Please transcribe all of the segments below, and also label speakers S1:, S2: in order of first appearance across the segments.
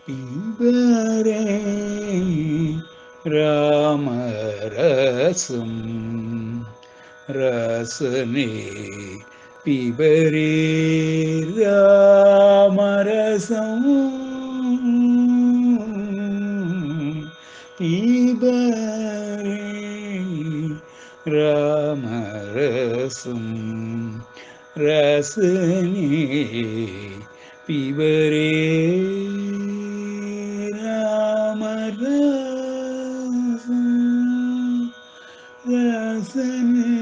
S1: पिबरे रामरसं रसने पिबरे रामरसं पिबरे रामरसं रसने पिबरे रामरसं रसने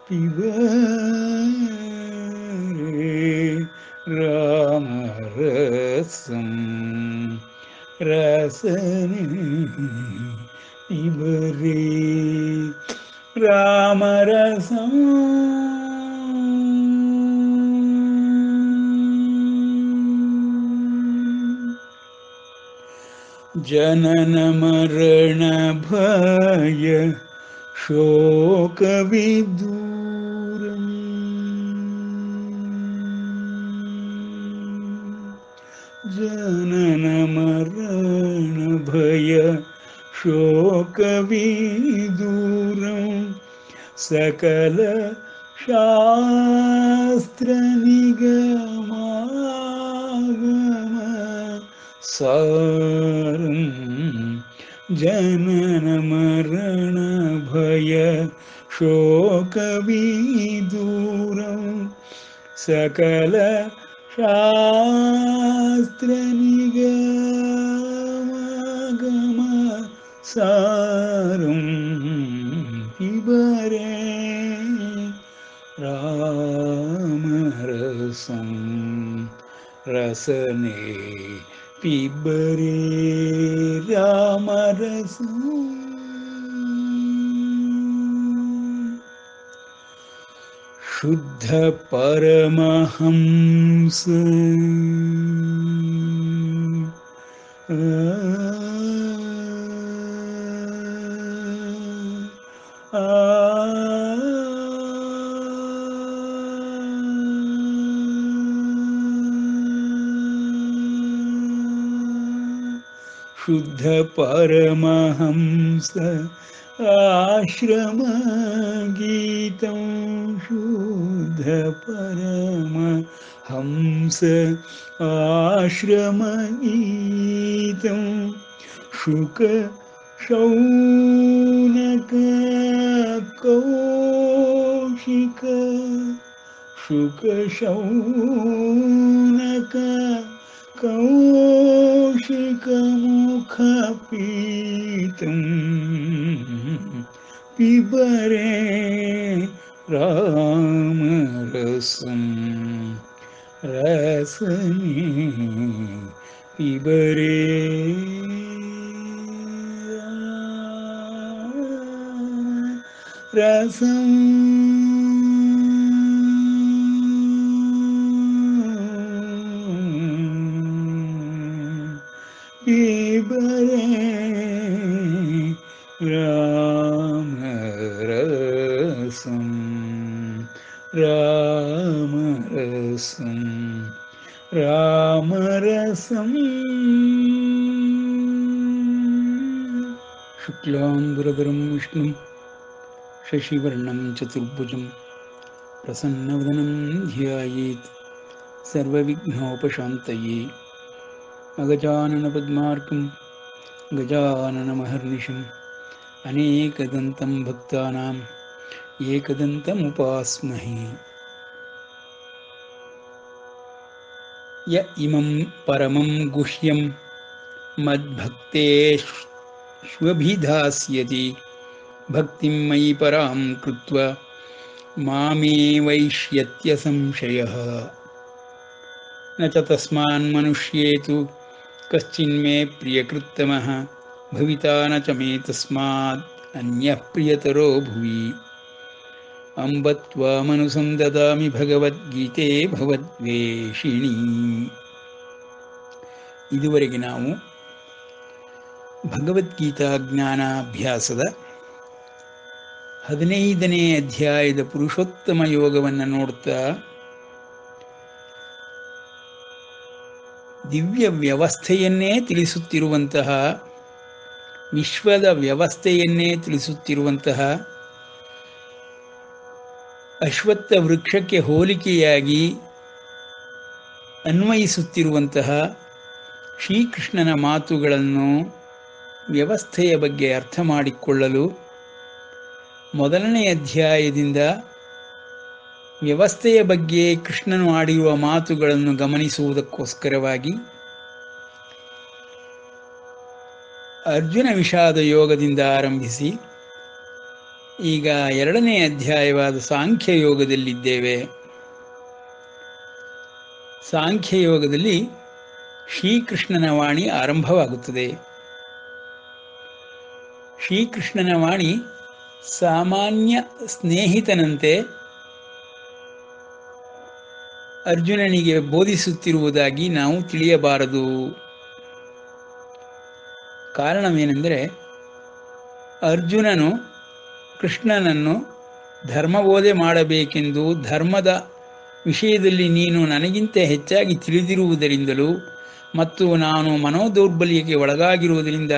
S1: पिबरे रामरसं रसने पिबरे रामरसं जनन मरण भय शोक विदूरम् जनन मरण भय शोक विदूरम् सकल शास्त्र निगमागम सारं जनन मरण भय शोक विदूरं सकल शास्त्र निगमागम सारं पिबरे रामरसं रसने पिबरे रामरसं शुद्ध परमहंस शुद्ध परमहंस आश्रम गीतं शुद्ध परमहंस आश्रम गीतं शुक शौनक कौशिक शुक शौनक कौशिकमुखपीतं पिबरे रामरसं रसने पिबरे रसं पिबरे रामरसं रामरसं रामरसं शुक्लाम्बरधरं विष्णुं शशिवर्णं चतुर्भुजं प्रसन्नवदनं ध्यायेत् सर्वविघ्नोपशान्तये अगजाननपद्मार्कं गजाननमहर्निशम् अनेकदन्तं भक्तानाम् एकदन्तमुपास्महे य इमं परमं गुह्यं मद्भक्तेष्वभिधास्यति भक्तिं मयि परां कृत्वा मामेवैष्यत्यसंशयः न च तस्मान्मनुष्ये तु कश्चिन्मे प्रियकृत्तमः भविता न च मे तस्मात् अन्यः प्रियतरो भुवि अम्ब त्वामनुसन्ददामि भगवद्गीते भवद्वेषिणी. ಇದುವರೆಗೆ ನಾವು ಭಗವದ್ಗೀತಾ ಜ್ಞಾನಾಭ್ಯಾಸದ 15ನೇ ಅಧ್ಯಾಯದ ಪುರುಷೋತ್ತಮ ಯೋಗವನ್ನು ನೋಡ್ತಾ ದಿವ್ಯ ವ್ಯವಸ್ಥೆಯನ್ನೇ ತಿಳಿಸುತ್ತಿರುವಂತಹ, ವಿಶ್ವದ ವ್ಯವಸ್ಥೆಯನ್ನೇ ತಿಳಿಸುತ್ತಿರುವಂತಹ, ಅಶ್ವತ್ಥ ವೃಕ್ಷಕ್ಕೆ ಹೋಲಿಕೆಯಾಗಿ ಅನ್ವಯಿಸುತ್ತಿರುವಂತಹ ಶ್ರೀಕೃಷ್ಣನ ಮಾತುಗಳನ್ನು ವ್ಯವಸ್ಥೆಯ ಬಗ್ಗೆ ಅರ್ಥ ಮಾಡಿಕೊಳ್ಳಲು ಮೊದಲನೇ ಅಧ್ಯಾಯದಿಂದ ವ್ಯವಸ್ಥೆಯ ಬಗ್ಗೆ ಕೃಷ್ಣನು ಆಡಿರುವ ಮಾತುಗಳನ್ನು ಗಮನಿಸುವುದಕ್ಕೋಸ್ಕರವಾಗಿ ಅರ್ಜುನ ವಿಷಾದ ಯೋಗದಿಂದ ಆರಂಭಿಸಿ ಈಗ ಎರಡನೇ ಅಧ್ಯಾಯವಾದ ಸಾಂಖ್ಯ ಯೋಗದಲ್ಲಿದ್ದೇವೆ. ಸಾಂಖ್ಯ ಯೋಗದಲ್ಲಿ ಶ್ರೀಕೃಷ್ಣನ ವಾಣಿ ಆರಂಭವಾಗುತ್ತದೆ. ಶ್ರೀಕೃಷ್ಣನ ವಾಣಿ ಸಾಮಾನ್ಯ ಸ್ನೇಹಿತನಂತೆ ಅರ್ಜುನನಿಗೆ ಬೋಧಿಸುತ್ತಿರುವುದಾಗಿ ನಾವು ತಿಳಿಯಬಾರದು. ಕಾರಣವೇನೆಂದರೆ, ಅರ್ಜುನನು ಕೃಷ್ಣನನ್ನು ಧರ್ಮಬೋಧೆ ಮಾಡಬೇಕೆಂದು, ಧರ್ಮದ ವಿಷಯದಲ್ಲಿ ನೀನು ನನಗಿಂತ ಹೆಚ್ಚಾಗಿ ತಿಳಿದಿರುವುದರಿಂದಲೂ ಮತ್ತು ನಾನು ಮನೋದೌರ್ಬಲ್ಯಕ್ಕೆ ಒಳಗಾಗಿರುವುದರಿಂದ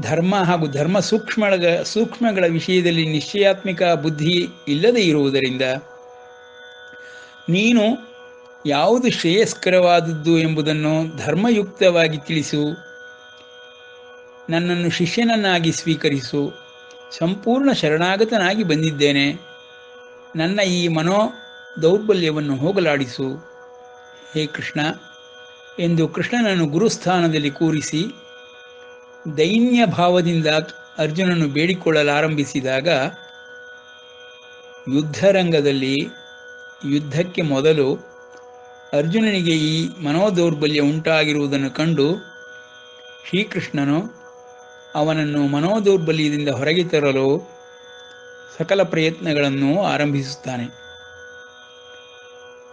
S1: ಧರ್ಮ ಹಾಗೂ ಧರ್ಮ ಸೂಕ್ಷ್ಮಗಳ ವಿಷಯದಲ್ಲಿ ನಿಶ್ಚಯಾತ್ಮಿಕ ಬುದ್ಧಿ ಇಲ್ಲದೆ ಇರುವುದರಿಂದ ನೀನು ಯಾವುದು ಶ್ರೇಯಸ್ಕರವಾದದ್ದು ಎಂಬುದನ್ನು ಧರ್ಮಯುಕ್ತವಾಗಿ ತಿಳಿಸು, ನನ್ನನ್ನು ಶಿಷ್ಯನನ್ನಾಗಿ ಸ್ವೀಕರಿಸು, ಸಂಪೂರ್ಣ ಶರಣಾಗತನಾಗಿ ಬಂದಿದ್ದೇನೆ, ನನ್ನ ಈ ಮನೋ ದೌರ್ಬಲ್ಯವನ್ನು ಹೋಗಲಾಡಿಸು ಹೇ ಕೃಷ್ಣ ಎಂದು ಕೃಷ್ಣನನ್ನು ಗುರುಸ್ಥಾನದಲ್ಲಿ ಕೂರಿಸಿ ದೈನ್ಯ ಭಾವದಿಂದ ಅರ್ಜುನನು ಬೇಡಿಕೊಳ್ಳಲಾರಂಭಿಸಿದಾಗ, ಯುದ್ಧರಂಗದಲ್ಲಿ ಯುದ್ಧಕ್ಕೆ ಮೊದಲು ಅರ್ಜುನನಿಗೆ ಈ ಮನೋದೌರ್ಬಲ್ಯ ಉಂಟಾಗಿರುವುದನ್ನು ಕಂಡು ಶ್ರೀಕೃಷ್ಣನು ಅವನನ್ನು ಮನೋದೌರ್ಬಲ್ಯದಿಂದ ಹೊರಗೆ ತರಲು ಸಕಲ ಪ್ರಯತ್ನಗಳನ್ನು ಆರಂಭಿಸುತ್ತಾನೆ.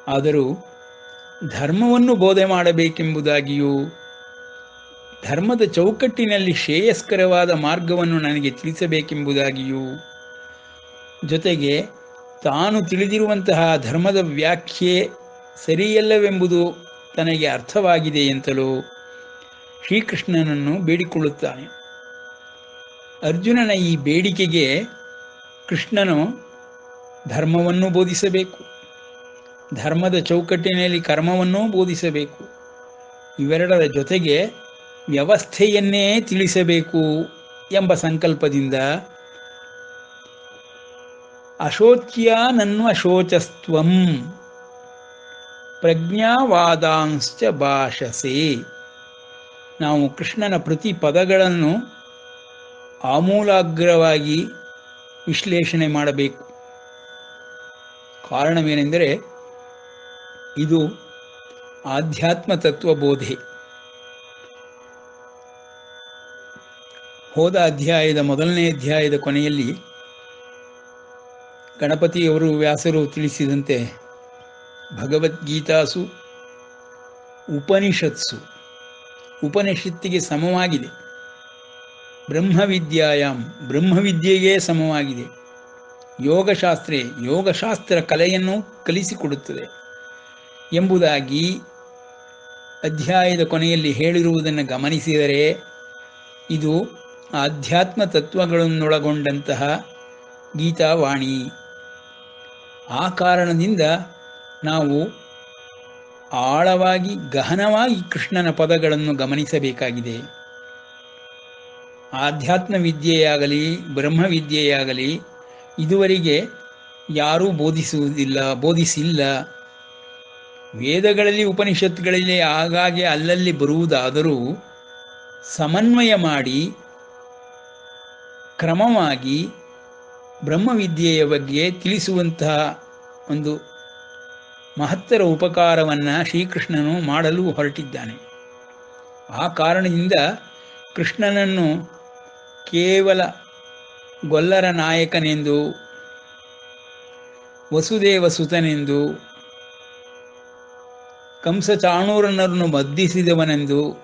S1: ಆದರೂ ಧರ್ಮವನ್ನು ಬೋಧೆ ಮಾಡಬೇಕೆಂಬುದಾಗಿಯೂ ಧರ್ಮದ ಚೌಕಟ್ಟಿನಲ್ಲಿ ಶ್ರೇಯಸ್ಕರವಾದ ಮಾರ್ಗವನ್ನು ನನಗೆ ತಿಳಿಸಬೇಕೆಂಬುದಾಗಿಯೂ, ಜೊತೆಗೆ ತಾನು ತಿಳಿದಿರುವಂತಹ ಧರ್ಮದ ವ್ಯಾಖ್ಯೆ ಸರಿಯಲ್ಲವೆಂಬುದು ತನಗೆ ಅರ್ಥವಾಗಿದೆ ಎಂತಲೂ ಶ್ರೀಕೃಷ್ಣನನ್ನು ಬೇಡಿಕೊಳ್ಳುತ್ತಾನೆ. ಅರ್ಜುನನ ಈ ಬೇಡಿಕೆಗೆ ಕೃಷ್ಣನು ಧರ್ಮವನ್ನು ಬೋಧಿಸಬೇಕು, ಧರ್ಮದ ಚೌಕಟ್ಟಿನಲ್ಲಿ ಕರ್ಮವನ್ನೂ ಬೋಧಿಸಬೇಕು, ಇವೆರಡರ ಜೊತೆಗೆ ವ್ಯವಸ್ಥೆಯನ್ನೇ ತಿಳಿಸಬೇಕು ಎಂಬ ಸಂಕಲ್ಪದಿಂದ ಅಶೋಚ್ಯಾನನ್ವಶೋಚಸ್ತ್ವಂ ಪ್ರಜ್ಞಾವಾದಾಂಶ್ಚ ಭಾಷಸೆ. ನಾವು ಕೃಷ್ಣನ ಪ್ರತಿ ಪದಗಳನ್ನು ಆಮೂಲಾಗ್ರವಾಗಿ ವಿಶ್ಲೇಷಣೆ ಮಾಡಬೇಕು. ಕಾರಣವೇನೆಂದರೆ, ಇದು ಆಧ್ಯಾತ್ಮ ತತ್ವಬೋಧೆ. ಹೋದ ಅಧ್ಯಾಯದ ಮೊದಲನೇ ಅಧ್ಯಾಯದ ಕೊನೆಯಲ್ಲಿ ಗಣಪತಿಯವರು ವ್ಯಾಸರು ತಿಳಿಸಿದಂತೆ ಭಗವದ್ಗೀತಾಸು ಉಪನಿಷತ್ಸು ಉಪನಿಷತ್ತಿಗೆ ಸಮವಾಗಿದೆ, ಬ್ರಹ್ಮವಿದ್ಯಾಯಾಮ್ ಬ್ರಹ್ಮವಿದ್ಯೆಗೆ ಸಮವಾಗಿದೆ, ಯೋಗಶಾಸ್ತ್ರ ಕಲೆಯನ್ನು ಕಲಿಸಿಕೊಡುತ್ತದೆ ಎಂಬುದಾಗಿ ಅಧ್ಯಾಯದ ಕೊನೆಯಲ್ಲಿ ಹೇಳಿರುವುದನ್ನು ಗಮನಿಸಿದರೆ ಇದು ಆಧ್ಯಾತ್ಮ ತತ್ವಗಳನ್ನೊಳಗೊಂಡಂತಹ ಗೀತಾವಾಣಿ. ಆ ಕಾರಣದಿಂದ ನಾವು ಆಳವಾಗಿ ಗಹನವಾಗಿ ಕೃಷ್ಣನ ಪದಗಳನ್ನು ಗಮನಿಸಬೇಕಾಗಿದೆ. ಆಧ್ಯಾತ್ಮ ವಿದ್ಯೆಯಾಗಲಿ ಬ್ರಹ್ಮವಿದ್ಯೆಯಾಗಲಿ ಇದುವರೆಗೆ ಯಾರೂ ಬೋಧಿಸಿಲ್ಲ. ವೇದಗಳಲ್ಲಿ ಉಪನಿಷತ್ತುಗಳಲ್ಲಿ ಆಗಾಗ್ಗೆ ಅಲ್ಲಲ್ಲಿ ಬರುವುದಾದರೂ ಸಮನ್ವಯ ಮಾಡಿ ಕ್ರಮವಾಗಿ ಬ್ರಹ್ಮವಿದ್ಯೆಯ ಬಗ್ಗೆ ತಿಳಿಸುವಂತಹ ಒಂದು ಮಹತ್ತರ ಉಪಕಾರವನ್ನು ಶ್ರೀಕೃಷ್ಣನು ಮಾಡಲು ಹೊರಟಿದ್ದಾನೆ. ಆ ಕಾರಣದಿಂದ ಕೃಷ್ಣನನ್ನು ಕೇವಲ ಗೊಲ್ಲರ ನಾಯಕನೆಂದು, ವಸುದೇವ ಸುತನೆಂದು, ಕಂಸಚಾಣೂರನನ್ನು ಮದ್ದಿಸಿದವನೆಂದು,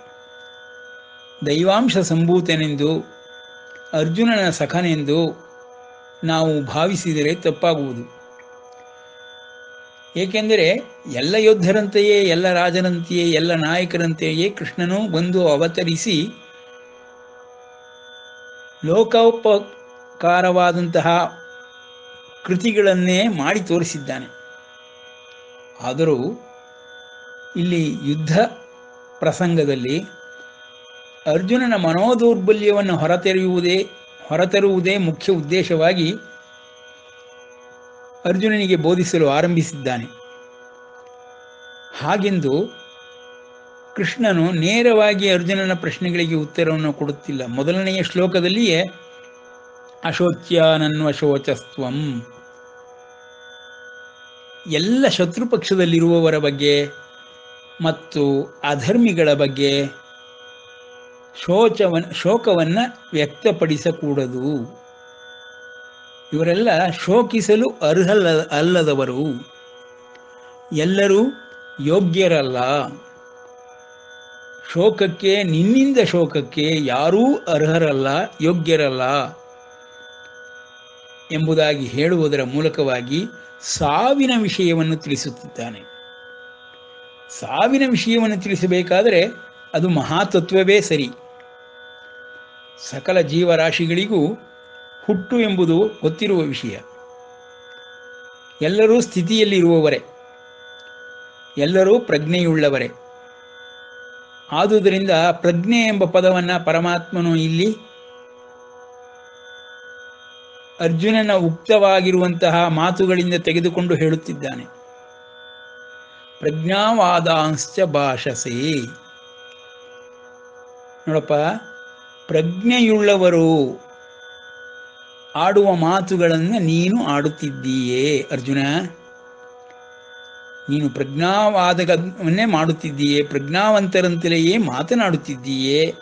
S1: ದೈವಾಂಶ ಸಂಭೂತನೆಂದು, ಅರ್ಜುನನ ಸಖನೆಂದು ನಾವು ಭಾವಿಸಿದರೆ ತಪ್ಪಾಗುವುದು. ಏಕೆಂದರೆ ಎಲ್ಲ ಯೋಧರಂತೆಯೇ, ಎಲ್ಲ ರಾಜರಂತೆಯೇ, ಎಲ್ಲ ನಾಯಕರಂತೆಯೇ ಕೃಷ್ಣನು ಬಂದು ಅವತರಿಸಿ ಲೋಕೋಪಕಾರವಾದಂತಹ ಕೃತಿಗಳನ್ನೇ ಮಾಡಿ ತೋರಿಸಿದ್ದಾನೆ. ಆದರೂ ಇಲ್ಲಿ ಯುದ್ಧ ಪ್ರಸಂಗದಲ್ಲಿ ಅರ್ಜುನನ ಮನೋದೌರ್ಬಲ್ಯವನ್ನು ಹೊರತರುವುದೇ ಮುಖ್ಯ ಉದ್ದೇಶವಾಗಿ ಅರ್ಜುನನಿಗೆ ಬೋಧಿಸಲು ಆರಂಭಿಸಿದ್ದಾನೆ. ಹಾಗೆಂದು ಕೃಷ್ಣನು ನೇರವಾಗಿ ಅರ್ಜುನನ ಪ್ರಶ್ನೆಗಳಿಗೆ ಉತ್ತರವನ್ನು ಕೊಡುತ್ತಿಲ್ಲ. ಮೊದಲನೆಯ ಶ್ಲೋಕದಲ್ಲಿಯೇ ಅಶೋಚ್ಯಾನನ್ವಶೋಚಸ್ತ್ವಂ, ಎಲ್ಲ ಶತ್ರುಪಕ್ಷದಲ್ಲಿರುವವರ ಬಗ್ಗೆ ಮತ್ತು ಅಧರ್ಮಿಗಳ ಬಗ್ಗೆ ಶೋಕವನ್ನು ವ್ಯಕ್ತಪಡಿಸಕೂಡದು. ಇವರೆಲ್ಲ ಶೋಕಿಸಲು ಅಲ್ಲದವರು, ಎಲ್ಲರೂ ಯೋಗ್ಯರಲ್ಲ. ಶೋಕಕ್ಕೆ, ನಿನ್ನಿಂದ ಶೋಕಕ್ಕೆ ಯಾರೂ ಅರ್ಹರಲ್ಲ, ಯೋಗ್ಯರಲ್ಲ ಎಂಬುದಾಗಿ ಹೇಳುವುದರ ಮೂಲಕವಾಗಿ ಸಾವಿನ ವಿಷಯವನ್ನು ತಿಳಿಸುತ್ತಿದ್ದಾನೆ. ಸಾವಿನ ವಿಷಯವನ್ನು ತಿಳಿಸಬೇಕಾದರೆ ಅದು ಮಹಾತತ್ವವೇ ಸರಿ. ಸಕಲ ಜೀವರಾಶಿಗಳಿಗೂ ಹುಟ್ಟು ಎಂಬುದು ಗೊತ್ತಿರುವ ವಿಷಯ. ಎಲ್ಲರೂ ಸ್ಥಿತಿಯಲ್ಲಿರುವವರೇ, ಎಲ್ಲರೂ ಪ್ರಜ್ಞೆಯುಳ್ಳವರೇ. ಆದುದರಿಂದ ಪ್ರಜ್ಞೆ ಎಂಬ ಪದವನ್ನು ಪರಮಾತ್ಮನು ಇಲ್ಲಿ ಅರ್ಜುನನ ಉಕ್ತವಾಗಿರುವಂತಹ ಮಾತುಗಳಿಂದ ತೆಗೆದುಕೊಂಡು ಹೇಳುತ್ತಿದ್ದಾನೆ. ಪ್ರಜ್ಞಾವಾದಾಂಶ್ಚ ಭಾಷಸೆ. ನೋಡಪ್ಪ, ಪ್ರಜ್ಞೆಯುಳ್ಳವರು ಆಡುವ ಮಾತುಗಳನ್ನು ನೀನು ಆಡುತ್ತಿದ್ದೀಯೇ ಅರ್ಜುನ. ನೀನು ಪ್ರಜ್ಞಾವಾದವನ್ನೇ ಮಾಡುತ್ತಿದ್ದೀಯೇ, ಪ್ರಜ್ಞಾವಂತರಂತೆಯೇ ಮಾತನಾಡುತ್ತಿದ್ದೀಯೇ.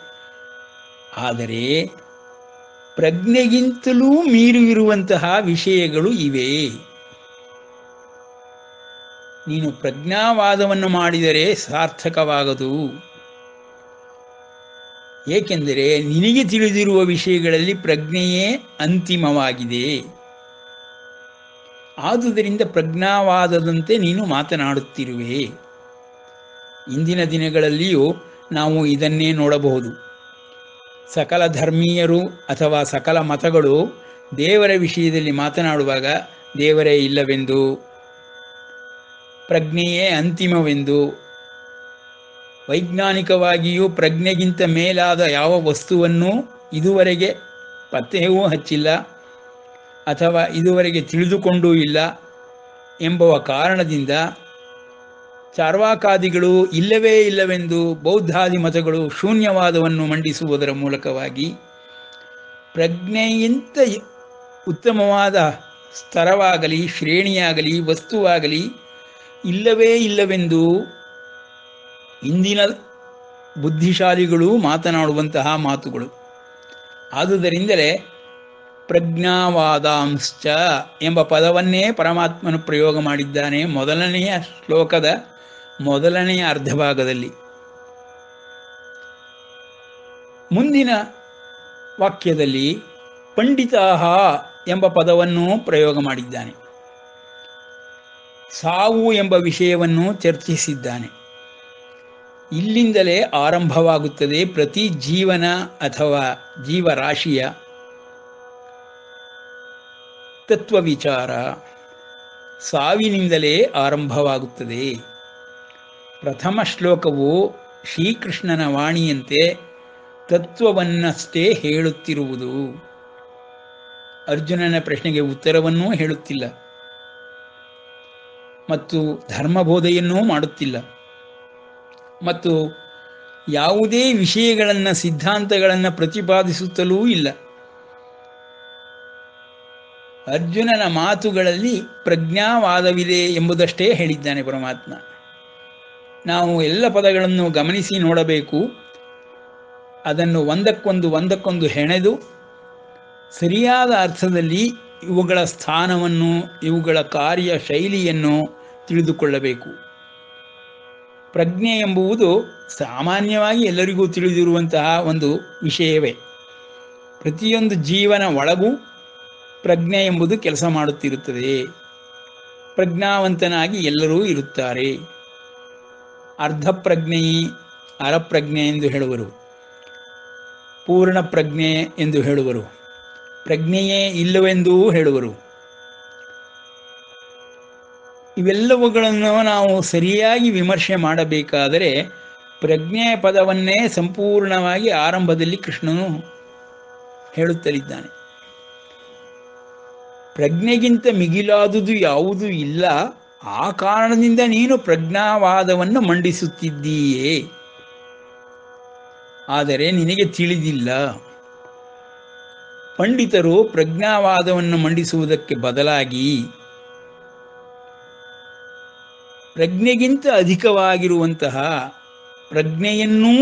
S1: ಆದರೆ ಪ್ರಜ್ಞೆಗಿಂತಲೂ ಮೀರಿರುವಂತಹ ವಿಷಯಗಳು ಇವೆ. ನೀನು ಪ್ರಜ್ಞಾವಾದವನ್ನು ಮಾಡಿದರೆ ಸಾರ್ಥಕವಾಗದು. ಏಕೆಂದರೆ ನಿನಗೆ ತಿಳಿದಿರುವ ವಿಷಯಗಳಲ್ಲಿ ಪ್ರಜ್ಞೆಯೇ ಅಂತಿಮವಾಗಿದೆ. ಆದುದರಿಂದ ಪ್ರಜ್ಞಾವಾದದಂತೆ ನೀನು ಮಾತನಾಡುತ್ತಿರುವೆ. ಇಂದಿನ ದಿನಗಳಲ್ಲಿಯೂ ನಾವು ಇದನ್ನೇ ನೋಡಬಹುದು. ಸಕಲ ಧರ್ಮೀಯರು ಅಥವಾ ಸಕಲ ಮತಗಳು ದೇವರ ವಿಷಯದಲ್ಲಿ ಮಾತನಾಡುವಾಗ ದೇವರೇ ಇಲ್ಲವೆಂದು, ಪ್ರಜ್ಞೆಯೇ ಅಂತಿಮವೆಂದು, ವೈಜ್ಞಾನಿಕವಾಗಿಯೂ ಪ್ರಜ್ಞೆಗಿಂತ ಮೇಲಾದ ಯಾವ ವಸ್ತುವನ್ನು ಇದುವರೆಗೆ ಪತ್ತೆಯೂ ಹಚ್ಚಿಲ್ಲ ಅಥವಾ ಇದುವರೆಗೆ ತಿಳಿದುಕೊಂಡೂ ಇಲ್ಲ ಎಂಬುವ ಕಾರಣದಿಂದ ಚಾರ್ವಾಕಾದಿಗಳು ಇಲ್ಲವೇ ಇಲ್ಲವೆಂದು ಬೌದ್ಧಾದಿ ಮತಗಳು ಶೂನ್ಯವಾದವನ್ನು ಮಂಡಿಸುವುದರ ಮೂಲಕವಾಗಿ ಪ್ರಜ್ಞೆಗಿಂತ ಉತ್ತಮವಾದ ಸ್ತರವಾಗಲಿ, ಶ್ರೇಣಿಯಾಗಲಿ, ವಸ್ತುವಾಗಲಿ ಇಲ್ಲವೇ ಇಲ್ಲವೆಂದು ಇಂದಿನ ಬುದ್ಧಿಶಾಲಿಗಳು ಮಾತನಾಡುವಂತಹ ಮಾತುಗಳು. ಆದುದರಿಂದಲೇ ಪ್ರಜ್ಞಾವಾದಾಂಶ್ಚ ಎಂಬ ಪದವನ್ನೇ ಪರಮಾತ್ಮನು ಪ್ರಯೋಗ ಮಾಡಿದ್ದಾನೆ ಮೊದಲನೆಯ ಶ್ಲೋಕದ ಮೊದಲನೆಯ ಅರ್ಧಭಾಗದಲ್ಲಿ. ಮುಂದಿನ ವಾಕ್ಯದಲ್ಲಿ ಪಂಡಿತಾಹ ಎಂಬ ಪದವನ್ನು ಪ್ರಯೋಗ ಮಾಡಿದ್ದಾನೆ. ಸಾವು ಎಂಬ ವಿಷಯವನ್ನು ಚರ್ಚಿಸಿದ್ದಾನೆ. ಇಲ್ಲಿಂದಲೇ ಆರಂಭವಾಗುತ್ತದೆ ಪ್ರತಿ ಜೀವನ ಅಥವಾ ಜೀವರಾಶಿಯ ತತ್ವವಿಚಾರ. ಸಾವಿನಿಂದಲೇ ಆರಂಭವಾಗುತ್ತದೆ. ಪ್ರಥಮ ಶ್ಲೋಕವು ಶ್ರೀಕೃಷ್ಣನ ವಾಣಿಯಂತೆ ತತ್ವವನ್ನಷ್ಟೇ ಹೇಳುತ್ತಿರುವುದು. ಅರ್ಜುನನ ಪ್ರಶ್ನೆಗೆ ಉತ್ತರವನ್ನೂ ಹೇಳುತ್ತಿಲ್ಲ ಮತ್ತು ಧರ್ಮಬೋಧೆಯನ್ನೂ ಮಾಡುತ್ತಿಲ್ಲ ಮತ್ತು ಯಾವುದೇ ವಿಷಯಗಳನ್ನು, ಸಿದ್ಧಾಂತಗಳನ್ನು ಪ್ರತಿಪಾದಿಸುತ್ತಲೂ ಇಲ್ಲ. ಅರ್ಜುನನ ಮಾತುಗಳಲ್ಲಿ ಪ್ರಜ್ಞಾವಾದವಿದೆ ಎಂಬುದಷ್ಟೇ ಹೇಳಿದ್ದಾನೆ ಪರಮಾತ್ಮ. ನಾವು ಎಲ್ಲ ಪದಗಳನ್ನು ಗಮನಿಸಿ ನೋಡಬೇಕು. ಅದನ್ನು ಒಂದಕ್ಕೊಂದು ಹೆಣೆದು ಸರಿಯಾದ ಅರ್ಥದಲ್ಲಿ ಇವುಗಳ ಸ್ಥಾನವನ್ನು, ಇವುಗಳ ಕಾರ್ಯ ಶೈಲಿಯನ್ನು ತಿಳಿದುಕೊಳ್ಳಬೇಕು. ಪ್ರಜ್ಞೆ ಎಂಬುದು ಸಾಮಾನ್ಯವಾಗಿ ಎಲ್ಲರಿಗೂ ತಿಳಿದಿರುವಂತಹ ಒಂದು ವಿಷಯವೇ. ಪ್ರತಿಯೊಂದು ಜೀವನ ಒಳಗೂ ಪ್ರಜ್ಞೆ ಎಂಬುದು ಕೆಲಸ ಮಾಡುತ್ತಿರುತ್ತದೆ. ಪ್ರಜ್ಞಾವಂತನಾಗಿ ಎಲ್ಲರೂ ಇರುತ್ತಾರೆ. ಅರ್ಧ ಪ್ರಜ್ಞೆ, ಅರಪ್ರಜ್ಞೆ ಎಂದು ಹೇಳುವರು, ಪೂರ್ಣ ಪ್ರಜ್ಞೆ ಎಂದು ಹೇಳುವರು, ಪ್ರಜ್ಞೆಯೇ ಇಲ್ಲವೆಂದೂ ಹೇಳುವರು. ಇವೆಲ್ಲವುಗಳನ್ನು ನಾವು ಸರಿಯಾಗಿ ವಿಮರ್ಶೆ ಮಾಡಬೇಕಾದರೆ ಪ್ರಜ್ಞೆಯ ಪದವನ್ನೇ ಸಂಪೂರ್ಣವಾಗಿ ಆರಂಭದಲ್ಲಿ ಕೃಷ್ಣನು ಹೇಳುತ್ತಲಿದ್ದಾನೆ. ಪ್ರಜ್ಞೆಗಿಂತ ಮಿಗಿಲಾದುದು ಯಾವುದೂ ಇಲ್ಲ, ಆ ಕಾರಣದಿಂದ ನೀನು ಪ್ರಜ್ಞಾವಾದವನ್ನು ಮಂಡಿಸುತ್ತಿದ್ದೀಯೇ, ಆದರೆ ನಿನಗೆ ತಿಳಿದಿಲ್ಲ. ಪಂಡಿತರು ಪ್ರಜ್ಞಾವಾದವನ್ನು ಮಂಡಿಸುವುದಕ್ಕೆ ಬದಲಾಗಿ ಪ್ರಜ್ಞೆಗಿಂತ ಅಧಿಕವಾಗಿರುವಂತಹ ಪ್ರಜ್ಞೆಯನ್ನೂ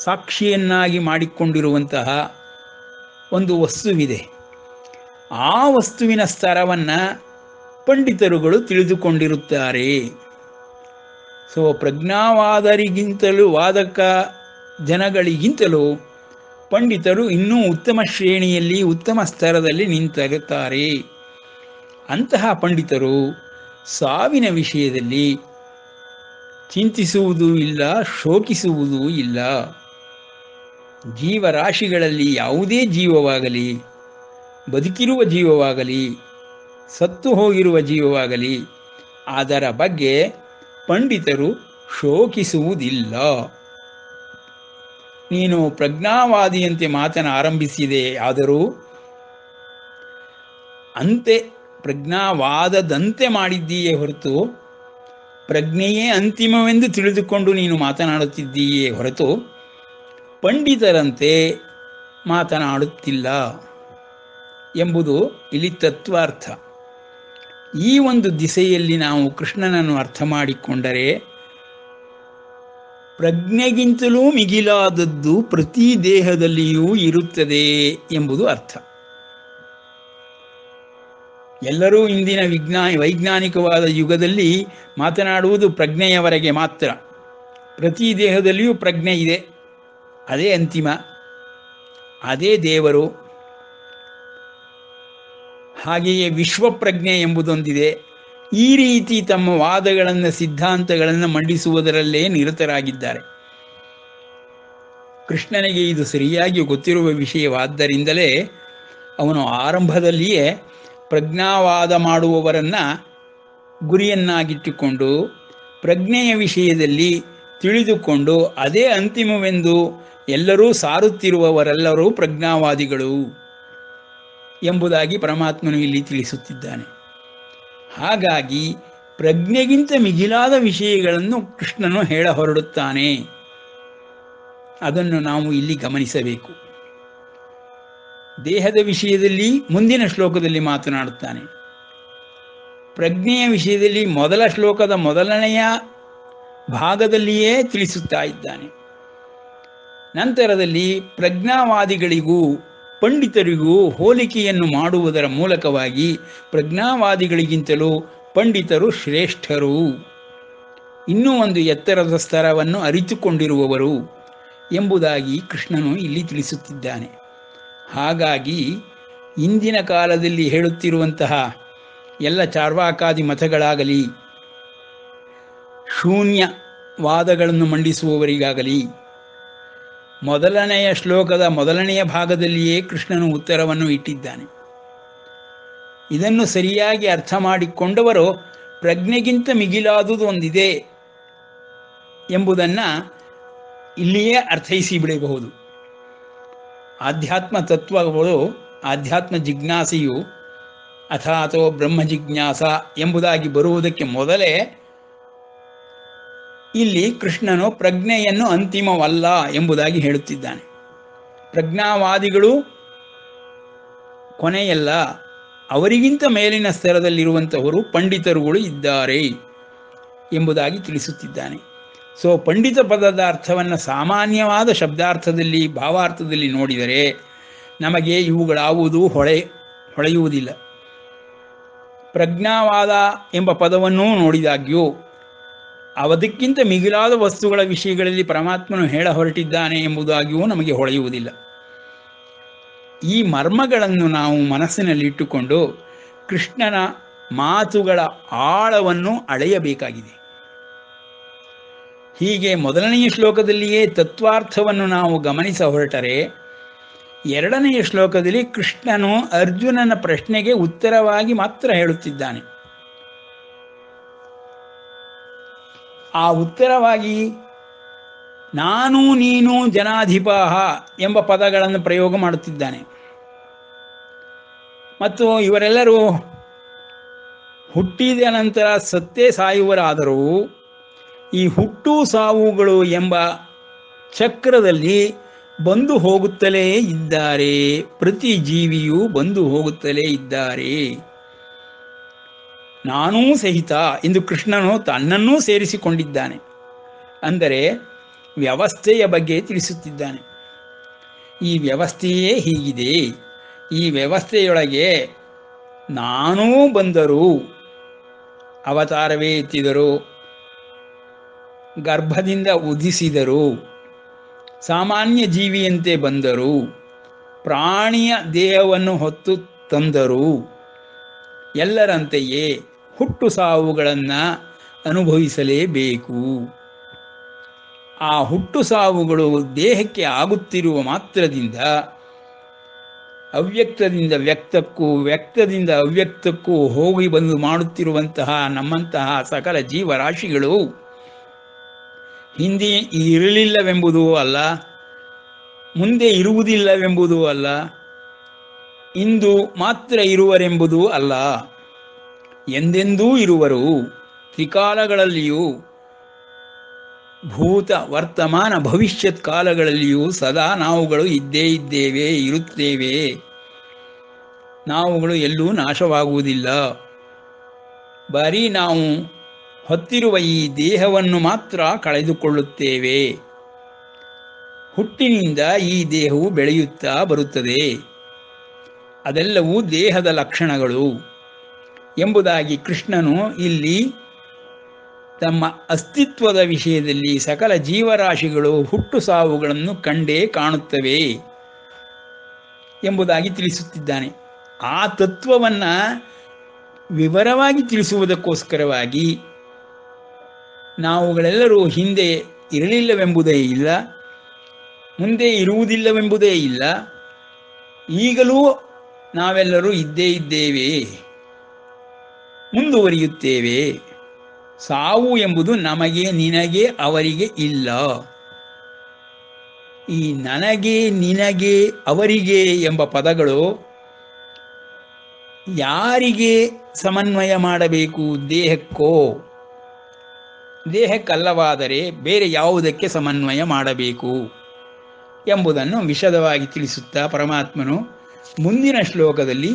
S1: ಸಾಕ್ಷಿಯನ್ನಾಗಿ ಮಾಡಿಕೊಂಡಿರುವಂತಹ ಒಂದು ವಸ್ತುವಿದೆ. ಆ ವಸ್ತುವಿನ ಸ್ತರವನ್ನು ಪಂಡಿತರುಗಳು ತಿಳಿದುಕೊಂಡಿರುತ್ತಾರೆ. ಸೊ ಪ್ರಜ್ಞಾವಾದರಿಗಿಂತಲೂ, ವಾದಕ ಜನಗಳಿಗಿಂತಲೂ ಪಂಡಿತರು ಇನ್ನೂ ಉತ್ತಮ ಶ್ರೇಣಿಯಲ್ಲಿ, ಉತ್ತಮ ಸ್ತರದಲ್ಲಿ ನಿಂತಿರುತ್ತಾರೆ. ಅಂತಹ ಪಂಡಿತರು ಸಾವಿನ ವಿಷಯದಲ್ಲಿ ಚಿಂತಿಸುವುದೂ ಇಲ್ಲ, ಶೋಕಿಸುವುದೂ ಇಲ್ಲ. ಜೀವರಾಶಿಗಳಲ್ಲಿ ಯಾವುದೇ ಜೀವವಾಗಲಿ, ಬದುಕಿರುವ ಜೀವವಾಗಲಿ, ಸತ್ತು ಹೋಗಿರುವ ಜೀವವಾಗಲಿ, ಅದರ ಬಗ್ಗೆ ಪಂಡಿತರು ಶೋಕಿಸುವುದಿಲ್ಲ. ನೀನು ಪ್ರಜ್ಞಾವಾದಿಯಂತೆ ಮಾತನ್ನು ಆರಂಭಿಸಿದೆ, ಆದರೂ ಅಂತೆ ಪ್ರಜ್ಞಾವಾದದಂತೆ ಮಾಡಿದ್ದೀಯೇ ಹೊರತು ಪ್ರಜ್ಞೆಯೇ ಅಂತಿಮವೆಂದು ತಿಳಿದುಕೊಂಡು ನೀನು ಮಾತನಾಡುತ್ತಿದ್ದೀಯೇ ಹೊರತು ಪಂಡಿತರಂತೆ ಮಾತನಾಡುತ್ತಿಲ್ಲ ಎಂಬುದು ಇಲ್ಲಿ ತತ್ವಾರ್ಥ. ಈ ಒಂದು ದಿಸೆಯಲ್ಲಿ ನಾವು ಕೃಷ್ಣನನ್ನು ಅರ್ಥ ಮಾಡಿಕೊಂಡರೆ ಪ್ರಜ್ಞೆಗಿಂತಲೂ ಮಿಗಿಲಾದದ್ದು ಪ್ರತಿ ದೇಹದಲ್ಲಿಯೂ ಇರುತ್ತದೆ ಎಂಬುದು ಅರ್ಥ. ಎಲ್ಲರೂ ಇಂದಿನ ವೈಜ್ಞಾನಿಕವಾದ ಯುಗದಲ್ಲಿ ಮಾತನಾಡುವುದು ಪ್ರಜ್ಞೆಯವರೆಗೆ ಮಾತ್ರ. ಪ್ರತಿ ದೇಹದಲ್ಲಿಯೂ ಪ್ರಜ್ಞೆ ಇದೆ, ಅದೇ ಅಂತಿಮ, ಅದೇ ದೇವರು. ಹಾಗೆಯೇ ವಿಶ್ವಪ್ರಜ್ಞೆ ಎಂಬುದೊಂದಿದೆ. ಈ ರೀತಿ ತಮ್ಮ ವಾದಗಳನ್ನು, ಸಿದ್ಧಾಂತಗಳನ್ನು ಮಂಡಿಸುವುದರಲ್ಲೇ ನಿರತರಾಗಿದ್ದಾರೆ. ಕೃಷ್ಣನಿಗೆ ಇದು ಸರಿಯಾಗಿ ಗೊತ್ತಿರುವ ವಿಷಯವಾದ್ದರಿಂದಲೇ ಅವನು ಆರಂಭದಲ್ಲಿಯೇ ಪ್ರಜ್ಞಾವಾದ ಮಾಡುವವರನ್ನು ಗುರಿಯನ್ನಾಗಿಟ್ಟುಕೊಂಡು ಪ್ರಜ್ಞೆಯ ವಿಷಯದಲ್ಲಿ ತಿಳಿದುಕೊಂಡು ಅದೇ ಅಂತಿಮವೆಂದು ಎಲ್ಲರೂ ಸಾರುತ್ತಿರುವವರೆಲ್ಲರೂ ಪ್ರಜ್ಞಾವಾದಿಗಳು ಎಂಬುದಾಗಿ ಪರಮಾತ್ಮನು ಇಲ್ಲಿ ತಿಳಿಸುತ್ತಿದ್ದಾನೆ. ಹಾಗಾಗಿ ಪ್ರಜ್ಞೆಗಿಂತ ಮಿಗಿಲಾದ ವಿಷಯಗಳನ್ನು ಕೃಷ್ಣನು ಹೇಳ ಹೊರಡುತ್ತಾನೆ. ಅದನ್ನು ನಾವು ಇಲ್ಲಿ ಗಮನಿಸಬೇಕು. ದೇಹದ ವಿಷಯದಲ್ಲಿ ಮುಂದಿನ ಶ್ಲೋಕದಲ್ಲಿ ಮಾತನಾಡುತ್ತಾನೆ. ಪ್ರಜ್ಞೆಯ ವಿಷಯದಲ್ಲಿ ಮೊದಲ ಶ್ಲೋಕದ ಮೊದಲನೆಯ ಭಾಗದಲ್ಲಿಯೇ ತಿಳಿಸುತ್ತಾ ಇದ್ದಾನೆ. ನಂತರದಲ್ಲಿ ಪ್ರಜ್ಞಾವಾದಿಗಳಿಗೂ ಪಂಡಿತರಿಗೂ ಹೋಲಿಕೆಯನ್ನು ಮಾಡುವುದರ ಮೂಲಕವಾಗಿ ಪ್ರಜ್ಞಾವಾದಿಗಳಿಗಿಂತಲೂ ಪಂಡಿತರು ಶ್ರೇಷ್ಠರು, ಇನ್ನೂ ಒಂದು ಎತ್ತರದ ಸ್ತರವನ್ನು ಅರಿತುಕೊಂಡಿರುವವರು ಎಂಬುದಾಗಿ ಕೃಷ್ಣನು ಇಲ್ಲಿ ತಿಳಿಸುತ್ತಿದ್ದಾನೆ. ಹಾಗಾಗಿ ಇಂದಿನ ಕಾಲದಲ್ಲಿ ಹೇಳುತ್ತಿರುವಂತಹ ಎಲ್ಲ ಚಾರ್ವಾಕಾದಿ ಮತಗಳಾಗಲಿ, ಶೂನ್ಯ ವಾದಗಳನ್ನು ಮಂಡಿಸುವವರಿಗಾಗಲಿ ಮೊದಲನೆಯ ಶ್ಲೋಕದ ಮೊದಲನೆಯ ಭಾಗದಲ್ಲಿಯೇ ಕೃಷ್ಣನು ಉತ್ತರವನ್ನು ಇಟ್ಟಿದ್ದಾನೆ. ಇದನ್ನು ಸರಿಯಾಗಿ ಅರ್ಥ ಮಾಡಿಕೊಂಡವರು ಪ್ರಜ್ಞೆಗಿಂತ ಮಿಗಿಲಾದುದು ಒಂದಿದೆ ಎಂಬುದನ್ನು ಇಲ್ಲಿಯೇ ಅರ್ಥೈಸಿ ಬಿಡಬಹುದು. ಆಧ್ಯಾತ್ಮ ತತ್ವಗಳು, ಆಧ್ಯಾತ್ಮ ಜಿಜ್ಞಾಸೆಯು ಅಥಾತೋ ಬ್ರಹ್ಮ ಜಿಜ್ಞಾಸ ಎಂಬುದಾಗಿ ಬರುವುದಕ್ಕೆ ಮೊದಲೇ ಇಲ್ಲಿ ಕೃಷ್ಣನು ಪ್ರಜ್ಞೆಯನ್ನು ಅಂತಿಮವಲ್ಲ ಎಂಬುದಾಗಿ ಹೇಳುತ್ತಿದ್ದಾನೆ. ಪ್ರಜ್ಞಾವಾದಿಗಳು ಕೊನೆಯಲ್ಲ, ಅವರಿಗಿಂತ ಮೇಲಿನ ಸ್ತರದಲ್ಲಿರುವಂತಹವರು ಪಂಡಿತರುಗಳು ಇದ್ದಾರೆ ಎಂಬುದಾಗಿ ತಿಳಿಸುತ್ತಿದ್ದಾನೆ. ಸೊ ಪಂಡಿತ ಪದದ ಅರ್ಥವನ್ನು ಸಾಮಾನ್ಯವಾದ ಶಬ್ದಾರ್ಥದಲ್ಲಿ, ಭಾವಾರ್ಥದಲ್ಲಿ ನೋಡಿದರೆ ನಮಗೆ ಇವುಗಳಾವುದೂ ಹೊಳೆಯುವುದಿಲ್ಲ. ಪ್ರಜ್ಞಾವಾದ ಎಂಬ ಪದವನ್ನೂ ನೋಡಿದಾಗ್ಯೂ ಅದಕ್ಕಿಂತ ಮಿಗಿಲಾದ ವಸ್ತುಗಳ ವಿಷಯಗಳಲ್ಲಿ ಪರಮಾತ್ಮನು ಹೇಳ ಹೊರಟಿದ್ದಾನೆ ಎಂಬುದಾಗಿಯೂ ನಮಗೆ ಹೊಳೆಯುವುದಿಲ್ಲ. ಈ ಮರ್ಮಗಳನ್ನು ನಾವು ಮನಸ್ಸಿನಲ್ಲಿಟ್ಟುಕೊಂಡು ಕೃಷ್ಣನ ಮಾತುಗಳ ಆಳವನ್ನು ಅಳೆಯಬೇಕಾಗಿದೆ. ಹೀಗೆ ಮೊದಲನೆಯ ಶ್ಲೋಕದಲ್ಲಿಯೇ ತತ್ವಾರ್ಥವನ್ನು ನಾವು ಗಮನಿಸ ಹೊರಟರೆ, ಎರಡನೆಯ ಶ್ಲೋಕದಲ್ಲಿ ಕೃಷ್ಣನು ಅರ್ಜುನನ ಪ್ರಶ್ನೆಗೆ ಉತ್ತರವಾಗಿ ಮಾತ್ರ ಹೇಳುತ್ತಿದ್ದಾನೆ. ಆ ಉತ್ತರವಾಗಿ ನಾನು ನೀನು ಜನಾಧಿಪಾಹ ಎಂಬ ಪದಗಳನ್ನು ಪ್ರಯೋಗ ಮಾಡುತ್ತಿದ್ದಾನೆ. ಮತ್ತು ಇವರೆಲ್ಲರೂ ಹುಟ್ಟಿದ ನಂತರ ಸತ್ತೇ ಸಾಯುವರಾದರೂ ಈ ಹುಟ್ಟು ಸಾವುಗಳು ಎಂಬ ಚಕ್ರದಲ್ಲಿ ಬಂದು ಹೋಗುತ್ತಲೇ ಇದ್ದಾರೆ. ಪ್ರತಿ ಜೀವಿಯೂ ಬಂದು ಹೋಗುತ್ತಲೇ ಇದ್ದಾರೆ. ನಾನೂ ಸಹಿತ ಎಂದು ಕೃಷ್ಣನು ತನ್ನನ್ನೂ ಸೇರಿಸಿಕೊಂಡಿದ್ದಾನೆ. ಅಂದರೆ ವ್ಯವಸ್ಥೆಯ ಬಗ್ಗೆ ತಿಳಿಸುತ್ತಿದ್ದಾನೆ. ಈ ವ್ಯವಸ್ಥೆಯೇ ಹೀಗಿದೆ. ಈ ವ್ಯವಸ್ಥೆಯೊಳಗೆ ನಾನೂ ಬಂದರೂ, ಅವತಾರವೇ ಎತ್ತಿದರು, ಗರ್ಭದಿಂದ ಉದಿಸಿದರು, ಸಾಮಾನ್ಯ ಜೀವಿಯಂತೆ ಬಂದರು, ಪ್ರಾಣಿಯ ದೇಹವನ್ನು ಹೊತ್ತು ತಂದರು, ಎಲ್ಲರಂತೆಯೇ ಹುಟ್ಟು ಸಾವುಗಳನ್ನು ಅನುಭವಿಸಲೇಬೇಕು. ಆ ಹುಟ್ಟು ಸಾವುಗಳು ದೇಹಕ್ಕೆ ಆಗುತ್ತಿರುವ ಮಾತ್ರದಿಂದ ಅವ್ಯಕ್ತದಿಂದ ವ್ಯಕ್ತಕ್ಕೂ, ವ್ಯಕ್ತದಿಂದ ಅವ್ಯಕ್ತಕ್ಕೂ ಹೋಗಿ ಬಂದು ಮಾಡುತ್ತಿರುವಂತಹ ನಮ್ಮಂತಹ ಸಕಲ ಜೀವರಾಶಿಗಳು ಹಿಂದೆ ಇರಲಿಲ್ಲವೆಂಬುದೂ ಅಲ್ಲ, ಮುಂದೆ ಇರುವುದಿಲ್ಲವೆಂಬುದೂ ಅಲ್ಲ, ಇಂದು ಮಾತ್ರ ಇರುವರೆಂಬುದೂ ಅಲ್ಲ, ಎಂದೆಂದೂ ಇರುವರು. ತ್ರಿಕಾಲಗಳಲ್ಲಿಯೂ, ಭೂತ ವರ್ತಮಾನ ಭವಿಷ್ಯತ್ ಕಾಲಗಳಲ್ಲಿಯೂ ಸದಾ ನಾವುಗಳು ಇದ್ದೇ ಇದ್ದೇವೆ, ಇರುತ್ತೇವೆ. ನಾವುಗಳು ಎಲ್ಲೂ ನಾಶವಾಗುವುದಿಲ್ಲ. ಬರೀ ನಾವು ಹೊತ್ತಿರುವ ಈ ದೇಹವನ್ನು ಮಾತ್ರ ಕಳೆದುಕೊಳ್ಳುತ್ತೇವೆ. ಹುಟ್ಟಿನಿಂದ ಈ ದೇಹವು ಬೆಳೆಯುತ್ತಾ ಬರುತ್ತದೆ. ಅದೆಲ್ಲವೂ ದೇಹದ ಲಕ್ಷಣಗಳು ಎಂಬುದಾಗಿ ಕೃಷ್ಣನು ಇಲ್ಲಿ ತಮ್ಮ ಅಸ್ತಿತ್ವದ ವಿಷಯದಲ್ಲಿ ಸಕಲ ಜೀವರಾಶಿಗಳು ಹುಟ್ಟು ಸಾವುಗಳನ್ನು ಕಂಡೇ ಕಾಣುತ್ತವೆ ಎಂಬುದಾಗಿ ತಿಳಿಸುತ್ತಿದ್ದಾನೆ. ಆ ತತ್ವವನ್ನು ವಿವರವಾಗಿ ತಿಳಿಸುವುದಕ್ಕೋಸ್ಕರವಾಗಿ ನಾವುಗಳೆಲ್ಲರೂ ಹಿಂದೆ ಇರಲಿಲ್ಲವೆಂಬುದೇ ಇಲ್ಲ, ಮುಂದೆ ಇರುವುದಿಲ್ಲವೆಂಬುದೇ ಇಲ್ಲ, ಈಗಲೂ ನಾವೆಲ್ಲರೂ ಇದ್ದೇ ಇದ್ದೇವೆ, ಮುಂದುವರಿಯುತ್ತೇವೆ. ಸಾವು ಎಂಬುದು ನಮಗೆ, ನಿನಗೆ, ಅವರಿಗೆ ಇಲ್ಲ. ಈ ನನಗೆ, ನಿನಗೆ, ಅವರಿಗೆ ಎಂಬ ಪದಗಳು ಯಾರಿಗೆ ಸಮನ್ವಯ ಮಾಡಬೇಕು? ದೇಹಕ್ಕೋ? ದೇಹಕ್ಕಲ್ಲವಾದರೆ ಬೇರೆ ಯಾವುದಕ್ಕೆ ಸಮನ್ವಯ ಮಾಡಬೇಕು ಎಂಬುದನ್ನು ವಿಶದವಾಗಿ ತಿಳಿಸುತ್ತಾ ಪರಮಾತ್ಮನು ಮುಂದಿನ ಶ್ಲೋಕದಲ್ಲಿ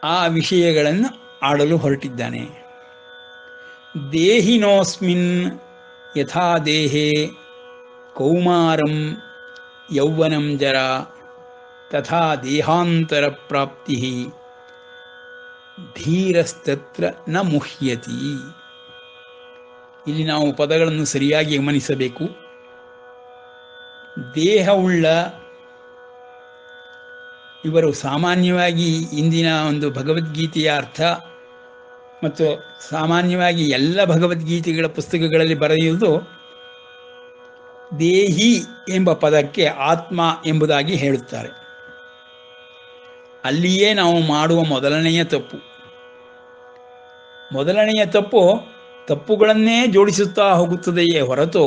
S1: ಆ ವಿಷಯಗಳನ್ನು ಆಡಲು ಹೊರಟಿದ್ದಾನೆ. ದೇಹಿನೋಸ್ಮಿನ್ ಯಥಾ ದೇಹೇ ಕೌಮಾರಂ ಯೌವನಂ ಜರ ತಥಾ ದೇಹಾಂತರ ಪ್ರಾಪ್ತಿ ಧೀರಸ್ತತ್ರ ನ ಮುಹ್ಯತಿ. ಇಲ್ಲಿ ನಾವು ಪದಗಳನ್ನು ಸರಿಯಾಗಿ ಗಮನಿಸಬೇಕು. ದೇಹವುಳ್ಳ ಇವರು ಸಾಮಾನ್ಯವಾಗಿ ಇಂದಿನ ಒಂದು ಭಗವದ್ಗೀತೆಯ ಅರ್ಥ ಮತ್ತು ಸಾಮಾನ್ಯವಾಗಿ ಎಲ್ಲ ಭಗವದ್ಗೀತೆಗಳ ಪುಸ್ತಕಗಳಲ್ಲಿ ಬರೆಯುವುದು ದೇಹಿ ಎಂಬ ಪದಕ್ಕೆ ಆತ್ಮ ಎಂಬುದಾಗಿ ಹೇಳುತ್ತಾರೆ. ಅಲ್ಲಿಯೇ ನಾವು ಮಾಡುವ ಮೊದಲನೆಯ ತಪ್ಪು ತಪ್ಪುಗಳನ್ನೇ ಜೋಡಿಸುತ್ತಾ ಹೋಗುತ್ತದೆಯೇ ಹೊರತು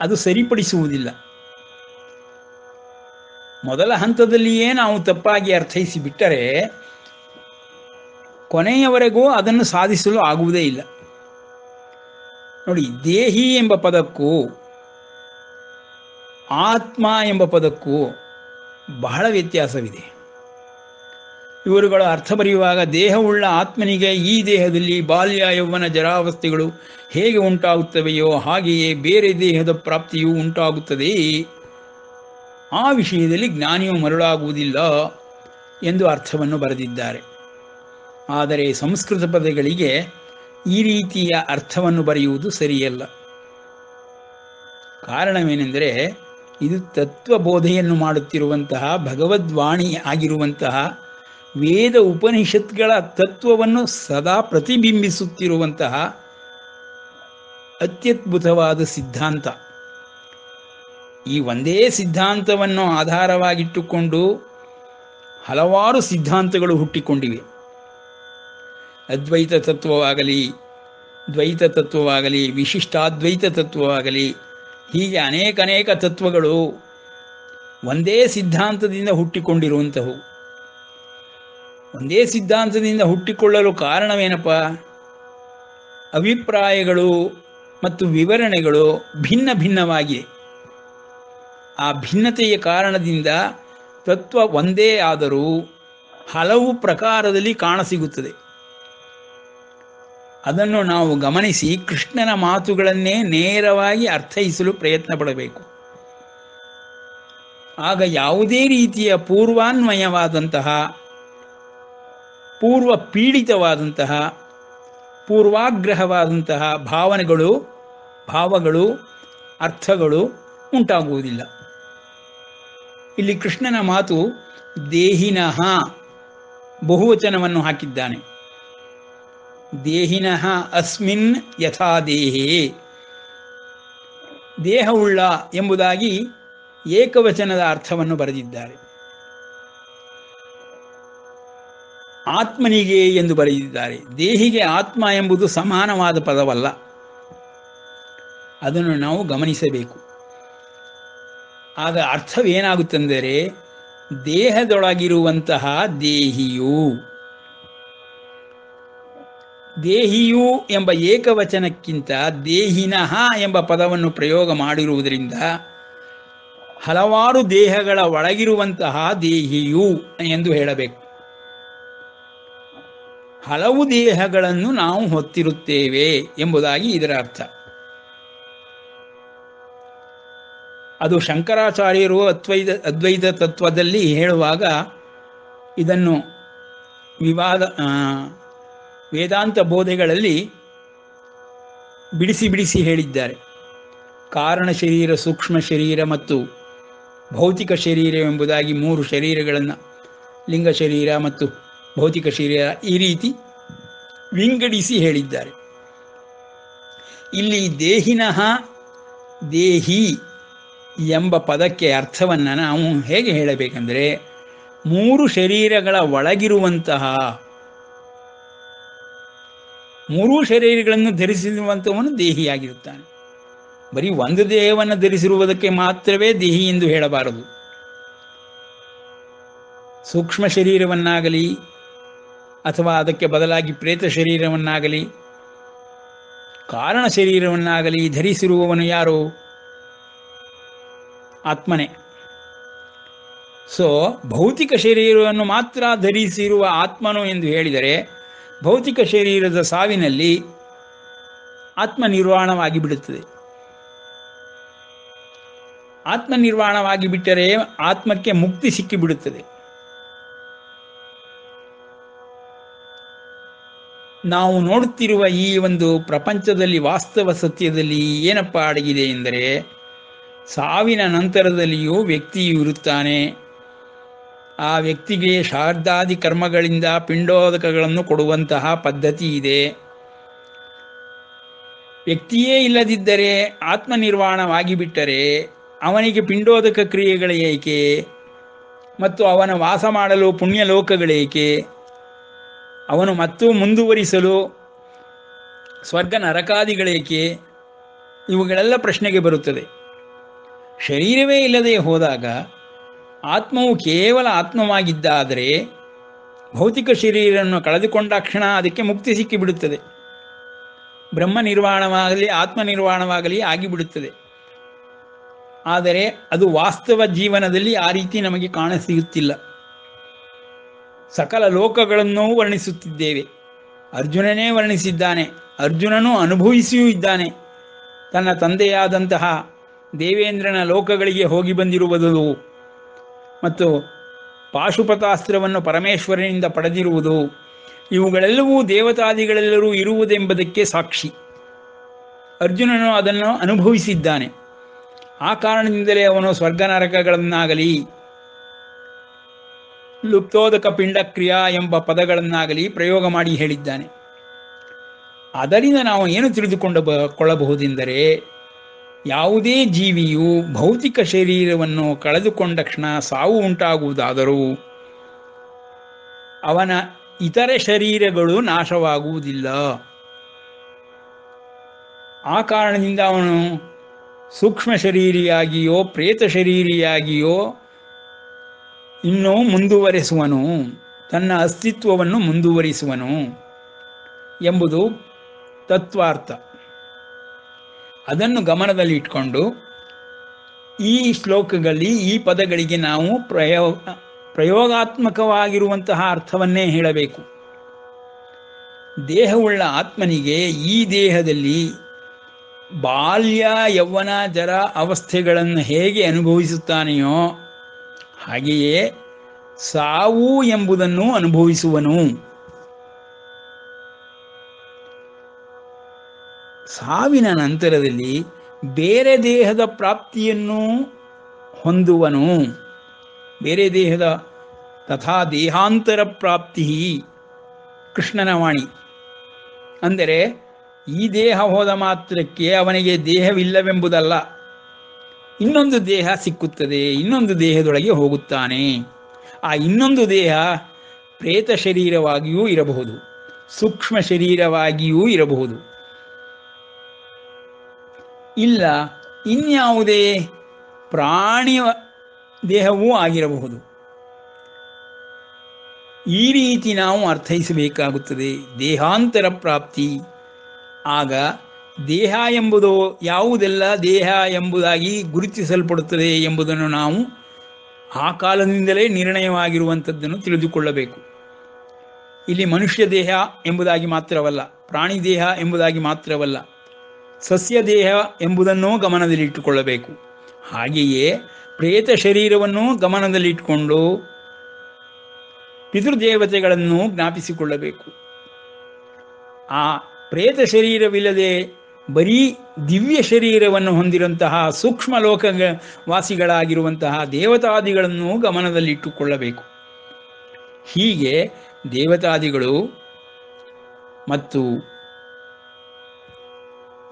S1: ಅದು ಸರಿಪಡಿಸುವುದಿಲ್ಲ. ಮೊದಲ ಹಂತದಲ್ಲಿಯೇ ನಾವು ತಪ್ಪಾಗಿ ಅರ್ಥೈಸಿ ಬಿಟ್ಟರೆ ಕೊನೆಯವರೆಗೂ ಅದನ್ನು ಸಾಧಿಸಲು ಆಗುವುದೇ ಇಲ್ಲ. ನೋಡಿ, ದೇಹಿ ಎಂಬ ಪದಕ್ಕೂ ಆತ್ಮ ಎಂಬ ಪದಕ್ಕೂ ಬಹಳ ವ್ಯತ್ಯಾಸವಿದೆ. ಇವರುಗಳ ಅರ್ಥ ಬರೆಯುವಾಗ ದೇಹವುಳ್ಳ ಆತ್ಮನಿಗೆ ಈ ದೇಹದಲ್ಲಿ ಬಾಲ್ಯ ಯೌವನ ಜರಾವಸ್ಥೆಗಳು ಹೇಗೆ ಉಂಟಾಗುತ್ತವೆಯೋ ಹಾಗೆಯೇ ಬೇರೆ ದೇಹದ ಪ್ರಾಪ್ತಿಯೂ ಉಂಟಾಗುತ್ತದೆ. ಆ ವಿಷಯದಲ್ಲಿ ಜ್ಞಾನಿಯು ಮರುಳಾಗುವುದಿಲ್ಲ ಎಂದು ಅರ್ಥವನ್ನು ಬರೆದಿದ್ದಾರೆ. ಆದರೆ ಸಂಸ್ಕೃತ ಪದಗಳಿಗೆ ಈ ರೀತಿಯ ಅರ್ಥವನ್ನು ಬರೆಯುವುದು ಸರಿಯಲ್ಲ. ಕಾರಣವೇನೆಂದರೆ ಇದು ತತ್ವಬೋಧೆಯನ್ನು ಮಾಡುತ್ತಿರುವಂತಹ ಭಗವದ್ವಾಣಿ ಆಗಿರುವಂತಹ ವೇದ ಉಪನಿಷತ್ಗಳ ತತ್ವವನ್ನು ಸದಾ ಪ್ರತಿಬಿಂಬಿಸುತ್ತಿರುವಂತಹ ಅತ್ಯದ್ಭುತವಾದ ಸಿದ್ಧಾಂತ. ಈ ಒಂದೇ ಸಿದ್ಧಾಂತವನ್ನು ಆಧಾರವಾಗಿಟ್ಟುಕೊಂಡು ಹಲವಾರು ಸಿದ್ಧಾಂತಗಳು ಹುಟ್ಟಿಕೊಂಡಿವೆ. ಅದ್ವೈತ ತತ್ವವಾಗಲಿ, ದ್ವೈತ ತತ್ವವಾಗಲಿ, ವಿಶಿಷ್ಟಾದ್ವೈತ ತತ್ವವಾಗಲಿ, ಹೀಗೆ ಅನೇಕ ತತ್ವಗಳು ಒಂದೇ ಸಿದ್ಧಾಂತದಿಂದ ಹುಟ್ಟಿಕೊಂಡಿರುವಂಥವು. ಒಂದೇ ಸಿದ್ಧಾಂತದಿಂದ ಹುಟ್ಟಿಕೊಳ್ಳಲು ಕಾರಣವೇನಪ್ಪ? ಅಭಿಪ್ರಾಯಗಳು ಮತ್ತು ವಿವರಣೆಗಳು ಭಿನ್ನ ಭಿನ್ನವಾಗಿವೆ. ಆ ಭಿನ್ನತೆಯ ಕಾರಣದಿಂದ ತತ್ವ ಒಂದೇ ಆದರೂ ಹಲವು ಪ್ರಕಾರದಲ್ಲಿ ಕಾಣಸಿಗುತ್ತದೆ. ಅದನ್ನು ನಾವು ಗಮನಿಸಿ ಕೃಷ್ಣನ ಮಾತುಗಳನ್ನೇ ನೇರವಾಗಿ ಅರ್ಥೈಸಲು ಪ್ರಯತ್ನ ಪಡಬೇಕು. ಆಗ ಯಾವುದೇ ರೀತಿಯ ಪೂರ್ವಾನ್ವಯವಾದಂತಹ, ಪೂರ್ವ ಪೀಡಿತವಾದಂತಹ, ಪೂರ್ವಾಗ್ರಹವಾದಂತಹ ಭಾವಗಳು, ಅರ್ಥಗಳು ಉಂಟಾಗುವುದಿಲ್ಲ. ಇಲ್ಲಿ ಕೃಷ್ಣನ ಮಾತು ದೇಹಿನಃ ಬಹುವಚನವನ್ನು ಹಾಕಿದ್ದಾನೆ. ದೇಹಿನಃ ಅಸ್ಮಿನ್ ಯಥಾ ದೇಹೇ, ದೇಹವುಳ್ಳ ಎಂಬುದಾಗಿ ಏಕವಚನದ ಅರ್ಥವನ್ನು ಬರೆದಿದ್ದಾರೆ. ಆತ್ಮನಿಗೆ ಎಂದು ಬರೆದಿದ್ದಾರೆ. ದೇಹಿಗೆ ಆತ್ಮ ಎಂಬುದು ಸಮಾನವಾದ ಪದವಲ್ಲ. ಅದನ್ನು ನಾವು ಗಮನಿಸಬೇಕು. ಆಗ ಅರ್ಥವೇನಾಗುತ್ತೆಂದರೆ, ದೇಹದೊಳಗಿರುವಂತಹ ದೇಹಿಯು ಎಂಬ ಏಕವಚನಕ್ಕಿಂತ ದೇಹಿನಃ ಎಂಬ ಪದವನ್ನು ಪ್ರಯೋಗ ಮಾಡಿರುವುದರಿಂದ ಹಲವಾರು ದೇಹಗಳ ಒಳಗಿರುವಂತಹ ದೇಹಿಯು ಎಂದು ಹೇಳಬೇಕು. ಹಲವು ದೇಹಗಳನ್ನು ನಾವು ಹೊತ್ತಿರುತ್ತೇವೆ ಎಂಬುದಾಗಿ ಇದರ ಅರ್ಥ. ಅದು ಶಂಕರಾಚಾರ್ಯರು ಅದ್ವೈತ ತತ್ವದಲ್ಲಿ ಹೇಳುವಾಗ ಇದನ್ನು ವೇದಾಂತ ಬೋಧೆಗಳಲ್ಲಿ ಬಿಡಿಸಿ ಹೇಳಿದ್ದಾರೆ. ಕಾರಣ ಶರೀರ, ಸೂಕ್ಷ್ಮ ಶರೀರ ಮತ್ತು ಭೌತಿಕ ಶರೀರ ಎಂಬುದಾಗಿ 3 ಶರೀರಗಳನ್ನು, ಲಿಂಗ ಶರೀರ ಮತ್ತು ಭೌತಿಕ ಶರೀರ, ಈ ರೀತಿ ವಿಂಗಡಿಸಿ ಹೇಳಿದ್ದಾರೆ. ಇಲ್ಲಿ ದೇಹಿನಃ, ದೇಹಿ ಎಂಬ ಪದಕ್ಕೆ ಅರ್ಥವನ್ನು ನಾವು ಹೇಗೆ ಹೇಳಬೇಕೆಂದರೆ, 3 ಶರೀರಗಳ ಒಳಗಿರುವಂತಹ, 3 ಶರೀರಗಳನ್ನು ಧರಿಸಿರುವಂಥವನು ದೇಹಿಯಾಗಿರುತ್ತಾನೆ. ಬರೀ ಒಂದು ದೇಹವನ್ನು ಧರಿಸಿರುವುದಕ್ಕೆ ಮಾತ್ರವೇ ದೇಹಿ ಎಂದು ಹೇಳಬಾರದು. ಸೂಕ್ಷ್ಮ ಶರೀರವನ್ನಾಗಲಿ ಅಥವಾ ಅದಕ್ಕೆ ಬದಲಾಗಿ ಪ್ರೇತ ಶರೀರವನ್ನಾಗಲಿ, ಕಾರಣ ಶರೀರವನ್ನಾಗಲಿ ಧರಿಸಿರುವವನು ಯಾರು? ಆತ್ಮನೇ. ಭೌತಿಕ ಶರೀರವನ್ನು ಮಾತ್ರ ಧರಿಸಿರುವ ಆತ್ಮನು ಎಂದು ಹೇಳಿದರೆ, ಭೌತಿಕ ಶರೀರದ ಸಾವಿನಲ್ಲಿ ಆತ್ಮ ನಿರ್ವಾಣವಾಗಿ ಬಿಡುತ್ತದೆ. ಆತ್ಮ ನಿರ್ವಾಣವಾಗಿ ಬಿಟ್ಟರೆ ಆತ್ಮಕ್ಕೆ ಮುಕ್ತಿ ಸಿಕ್ಕಿಬಿಡುತ್ತದೆ. ನಾವು ನೋಡುತ್ತಿರುವ ಈ ಒಂದು ಪ್ರಪಂಚದಲ್ಲಿ, ವಾಸ್ತವ ಸತ್ಯದಲ್ಲಿ ಏನಪ್ಪ ಅಡಗಿದೆ ಎಂದರೆ, ಸಾವಿನ ನಂತರದಲ್ಲಿಯೂ ವ್ಯಕ್ತಿಯು ಇರುತ್ತಾನೆ. ಆ ವ್ಯಕ್ತಿಗೆ ಶ್ರಾದ್ದಾದಿ ಕರ್ಮಗಳಿಂದ ಪಿಂಡೋದಕಗಳನ್ನು ಕೊಡುವಂತಹ ಪದ್ಧತಿ ಇದೆ. ವ್ಯಕ್ತಿಯೇ ಇಲ್ಲದಿದ್ದರೆ, ಆತ್ಮ ನಿರ್ವಾಣವಾಗಿ ಬಿಟ್ಟರೆ ಅವನಿಗೆ ಪಿಂಡೋದಕ ಕ್ರಿಯೆಗಳೇಕೆ ಮತ್ತು ಅವನ ವಾಸ ಮಾಡಲು ಪುಣ್ಯಲೋಕಗಳೇಕೆ? ಅವನು ಮತ್ತು ಮುಂದುವರಿಸಲು ಸ್ವರ್ಗ ನರಕಾದಿಗಳೇಕೆ? ಇವುಗಳೆಲ್ಲ ಪ್ರಶ್ನೆಗೆ ಬರುತ್ತದೆ. ಶರೀರವೇ ಇಲ್ಲದೆ ಹೋದಾಗ ಆತ್ಮವು ಕೇವಲ ಆತ್ಮವಾಗಿದ್ದಾದರೆ, ಭೌತಿಕ ಶರೀರವನ್ನು ಕಳೆದುಕೊಂಡಾಕ್ಷಣ ಅದಕ್ಕೆ ಮುಕ್ತಿ ಸಿಕ್ಕಿಬಿಡುತ್ತದೆ. ಬ್ರಹ್ಮ ನಿರ್ವಾಣವಾಗಲಿ ಆತ್ಮ ನಿರ್ವಾಣವಾಗಲಿ ಆಗಿಬಿಡುತ್ತದೆ. ಆದರೆ ಅದು ವಾಸ್ತವ ಜೀವನದಲ್ಲಿ ಆ ರೀತಿ ನಮಗೆ ಕಾಣಸಿಗುತ್ತಿಲ್ಲ. ಸಕಲ ಲೋಕಗಳನ್ನೂ ವರ್ಣಿಸುತ್ತಿದ್ದೇವೆ. ಅರ್ಜುನನೇ ವರ್ಣಿಸಿದ್ದಾನೆ. ಅರ್ಜುನನೂ ಅನುಭವಿಸಿಯೂ ಇದ್ದಾನೆ. ತನ್ನ ತಂದೆಯಾದಂತಹ ದೇವೇಂದ್ರನ ಲೋಕಗಳಿಗೆ ಹೋಗಿ ಬಂದಿರುವುದು ಮತ್ತು ಪಾಶುಪತಾಸ್ತ್ರವನ್ನು ಪರಮೇಶ್ವರನಿಂದ ಪಡೆದಿರುವುದು, ಇವುಗಳೆಲ್ಲವೂ ದೇವತಾದಿಗಳೆಲ್ಲರೂ ಇರುವುದೆಂಬುದಕ್ಕೆ ಸಾಕ್ಷಿ. ಅರ್ಜುನನು ಅದನ್ನು ಅನುಭವಿಸಿದ್ದಾನೆ. ಆ ಕಾರಣದಿಂದಲೇ ಅವನು ಸ್ವರ್ಗ ನರಕಗಳನ್ನಾಗಲಿ ಲುಪ್ತೋದಕ ಪಿಂಡ ಕ್ರಿಯಾ ಎಂಬ ಪದಗಳನ್ನಾಗಲಿ ಪ್ರಯೋಗ ಮಾಡಿ ಹೇಳಿದ್ದಾನೆ. ಅದರಿಂದ ನಾವು ಏನು ತಿಳಿದುಕೊಳ್ಳಬಹುದೆಂದರೆ, ಯಾವುದೇ ಜೀವಿಯು ಭೌತಿಕ ಶರೀರವನ್ನು ಕಳೆದುಕೊಂಡ ಕ್ಷಣ ಸಾವು ಉಂಟಾಗುವುದಾದರೂ ಅವನ ಇತರೆ ಶರೀರಗಳು ನಾಶವಾಗುವುದಿಲ್ಲ. ಆ ಕಾರಣದಿಂದ ಅವನು ಸೂಕ್ಷ್ಮ ಶರೀರಿಯಾಗಿಯೋ ಪ್ರೇತ ಶರೀರಿಯಾಗಿಯೋ ಇನ್ನೂ ಮುಂದುವರೆಸುವನು, ತನ್ನ ಅಸ್ತಿತ್ವವನ್ನು ಮುಂದುವರಿಸುವನು ಎಂಬುದು ತತ್ವಾರ್ಥ. ಅದನ್ನು ಗಮನದಲ್ಲಿ ಇಟ್ಕೊಂಡು ಈ ಶ್ಲೋಕಗಳಲ್ಲಿ ಈ ಪದಗಳಿಗೆ ನಾವು ಪ್ರಯೋಗಾತ್ಮಕವಾಗಿರುವಂತಹ ಅರ್ಥವನ್ನೇ ಹೇಳಬೇಕು. ದೇಹವುಳ್ಳ ಆತ್ಮನಿಗೆ ಈ ದೇಹದಲ್ಲಿ ಬಾಲ್ಯ ಯೌವನ ಜರ ಅವಸ್ಥೆಗಳನ್ನು ಹೇಗೆ ಅನುಭವಿಸುತ್ತಾನೆಯೋ ಹಾಗೆಯೇ ಸಾವು ಎಂಬುದನ್ನು ಅನುಭವಿಸುವನು. ಸಾವಿನ ನಂತರದಲ್ಲಿ ಬೇರೆ ದೇಹದ ಪ್ರಾಪ್ತಿಯನ್ನು ಹೊಂದುವನು. ಬೇರೆ ದೇಹದ ತಥಾ ದೇಹಾಂತರ ಪ್ರಾಪ್ತಿ ಕೃಷ್ಣನ ವಾಣಿ. ಅಂದರೆ ಈ ದೇಹ ಹೋದ ಮಾತ್ರಕ್ಕೆ ಅವನಿಗೆ ದೇಹವಿಲ್ಲವೆಂಬುದಲ್ಲ, ಇನ್ನೊಂದು ದೇಹ ಸಿಕ್ಕುತ್ತದೆ, ಇನ್ನೊಂದು ದೇಹದೊಳಗೆ ಹೋಗುತ್ತಾನೆ. ಆ ಇನ್ನೊಂದು ದೇಹ ಪ್ರೇತ ಶರೀರವಾಗಿಯೂ ಇರಬಹುದು, ಸೂಕ್ಷ್ಮ ಶರೀರವಾಗಿಯೂ ಇರಬಹುದು, ಇಲ್ಲ ಇನ್ಯಾವುದೇ ಪ್ರಾಣಿಯ ದೇಹವೂ ಆಗಿರಬಹುದು. ಈ ರೀತಿ ನಾವು ಅರ್ಥೈಸಬೇಕಾಗುತ್ತದೆ ದೇಹಾಂತರ ಪ್ರಾಪ್ತಿ. ಆಗ ದೇಹ ಎಂಬುದು ಯಾವುದೆಲ್ಲ ದೇಹ ಎಂಬುದಾಗಿ ಗುರುತಿಸಲ್ಪಡುತ್ತದೆ ಎಂಬುದನ್ನು ನಾವು ಆ ಕಾಲದಿಂದಲೇ ನಿರ್ಣಯವಾಗಿರುವಂಥದ್ದನ್ನು ತಿಳಿದುಕೊಳ್ಳಬೇಕು. ಇಲ್ಲಿ ಮನುಷ್ಯ ದೇಹ ಎಂಬುದಾಗಿ ಮಾತ್ರವಲ್ಲ, ಪ್ರಾಣಿ ದೇಹ ಎಂಬುದಾಗಿ ಮಾತ್ರವಲ್ಲ, ಸಸ್ಯ ದೇಹ ಎಂಬುದನ್ನೂ ಗಮನದಲ್ಲಿಟ್ಟುಕೊಳ್ಳಬೇಕು. ಹಾಗೆಯೇ ಪ್ರೇತ ಶರೀರವನ್ನು ಗಮನದಲ್ಲಿಟ್ಟುಕೊಂಡು ಪಿತೃದೇವತೆಗಳನ್ನು ಜ್ಞಾಪಿಸಿಕೊಳ್ಳಬೇಕು. ಆ ಪ್ರೇತ ಶರೀರವಿಲ್ಲದೆ ಬರೀ ದಿವ್ಯ ಶರೀರವನ್ನು ಹೊಂದಿರುವಂತಹ ಸೂಕ್ಷ್ಮ ಲೋಕ ವಾಸಿಗಳಾಗಿರುವಂತಹ ದೇವತಾದಿಗಳನ್ನು ಗಮನದಲ್ಲಿಟ್ಟುಕೊಳ್ಳಬೇಕು. ಹೀಗೆ ದೇವತಾದಿಗಳು ಮತ್ತು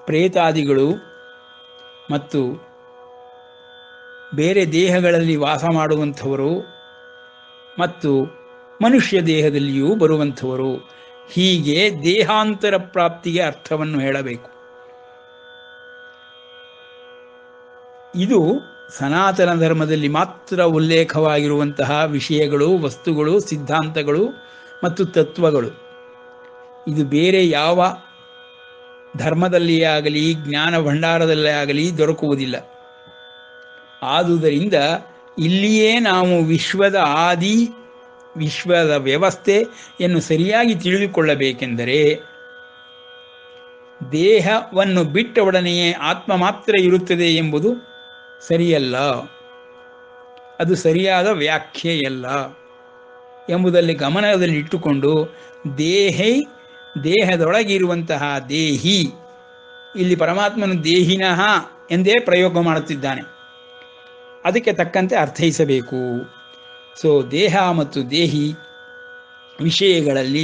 S1: ಪ್ರೇತಾದಿಗಳು ಮತ್ತು ಬೇರೆ ದೇಹಗಳಲ್ಲಿ ವಾಸ ಮಾಡುವಂಥವರು ಮತ್ತು ಮನುಷ್ಯ ದೇಹದಲ್ಲಿಯೂ ಬರುವಂಥವರು, ಹೀಗೆ ದೇಹಾಂತರ ಪ್ರಾಪ್ತಿಗೆ ಅರ್ಥವನ್ನು ಹೇಳಬೇಕು. ಇದು ಸನಾತನ ಧರ್ಮದಲ್ಲಿ ಮಾತ್ರ ಉಲ್ಲೇಖವಾಗಿರುವಂತಹ ವಿಷಯಗಳು, ವಸ್ತುಗಳು, ಸಿದ್ಧಾಂತಗಳು ಮತ್ತು ತತ್ವಗಳು. ಇದು ಬೇರೆ ಯಾವ ಧರ್ಮದಲ್ಲಿಯೇ ಆಗಲಿ ಜ್ಞಾನ ಭಂಡಾರದಲ್ಲೇ ಆಗಲಿ ದೊರಕುವುದಿಲ್ಲ. ಆದುದರಿಂದ ಇಲ್ಲಿಯೇ ನಾವು ವಿಶ್ವದ ಆದಿ, ವಿಶ್ವದ ವ್ಯವಸ್ಥೆಯನ್ನು ಸರಿಯಾಗಿ ತಿಳಿದುಕೊಳ್ಳಬೇಕೆಂದರೆ ದೇಹವನ್ನು ಬಿಟ್ಟ ಒಡನೆಯೇ ಆತ್ಮ ಮಾತ್ರ ಇರುತ್ತದೆ ಎಂಬುದು ಸರಿಯಲ್ಲ, ಅದು ಸರಿಯಾದ ವ್ಯಾಖ್ಯೆಯಲ್ಲ ಎಂಬುದರಲ್ಲಿ ಗಮನದಲ್ಲಿಟ್ಟುಕೊಂಡು ದೇಹದೊಳಗಿರುವಂತಹ ದೇಹಿ, ಇಲ್ಲಿ ಪರಮಾತ್ಮನು ದೇಹಿನಃ ಎಂದೇ ಪ್ರಯೋಗ ಮಾಡುತ್ತಿದ್ದಾನೆ, ಅದಕ್ಕೆ ತಕ್ಕಂತೆ ಅರ್ಥೈಸಬೇಕು. ಸೊ ದೇಹ ಮತ್ತು ದೇಹಿ ವಿಷಯಗಳಲ್ಲಿ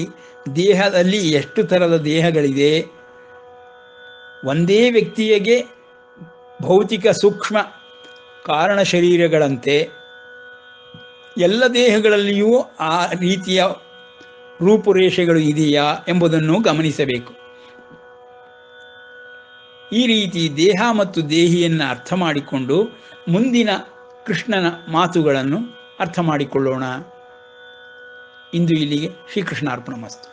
S1: ದೇಹದಲ್ಲಿ ಎಷ್ಟು ಥರದ ದೇಹಗಳಿದೆ, ಒಂದೇ ವ್ಯಕ್ತಿಯಗೆ ಭೌತಿಕ ಸೂಕ್ಷ್ಮ ಕಾರಣ ಶರೀರಗಳಂತೆ ಎಲ್ಲ ದೇಹಗಳಲ್ಲಿಯೂ ಆ ರೀತಿಯ ರೂಪುರೇಷೆಗಳು ಇದೆಯಾ ಎಂಬುದನ್ನು ಗಮನಿಸಬೇಕು. ಈ ರೀತಿ ದೇಹ ಮತ್ತು ದೇಹಿಯನ್ನು ಅರ್ಥ ಮಾಡಿಕೊಂಡು ಮುಂದಿನ ಕೃಷ್ಣನ ಮಾತುಗಳನ್ನು ಅರ್ಥ ಮಾಡಿಕೊಳ್ಳೋಣ. ಇಂದು ಇಲ್ಲಿಗೆ ಶ್ರೀಕೃಷ್ಣಾರ್ಪಣಮಸ್ತು.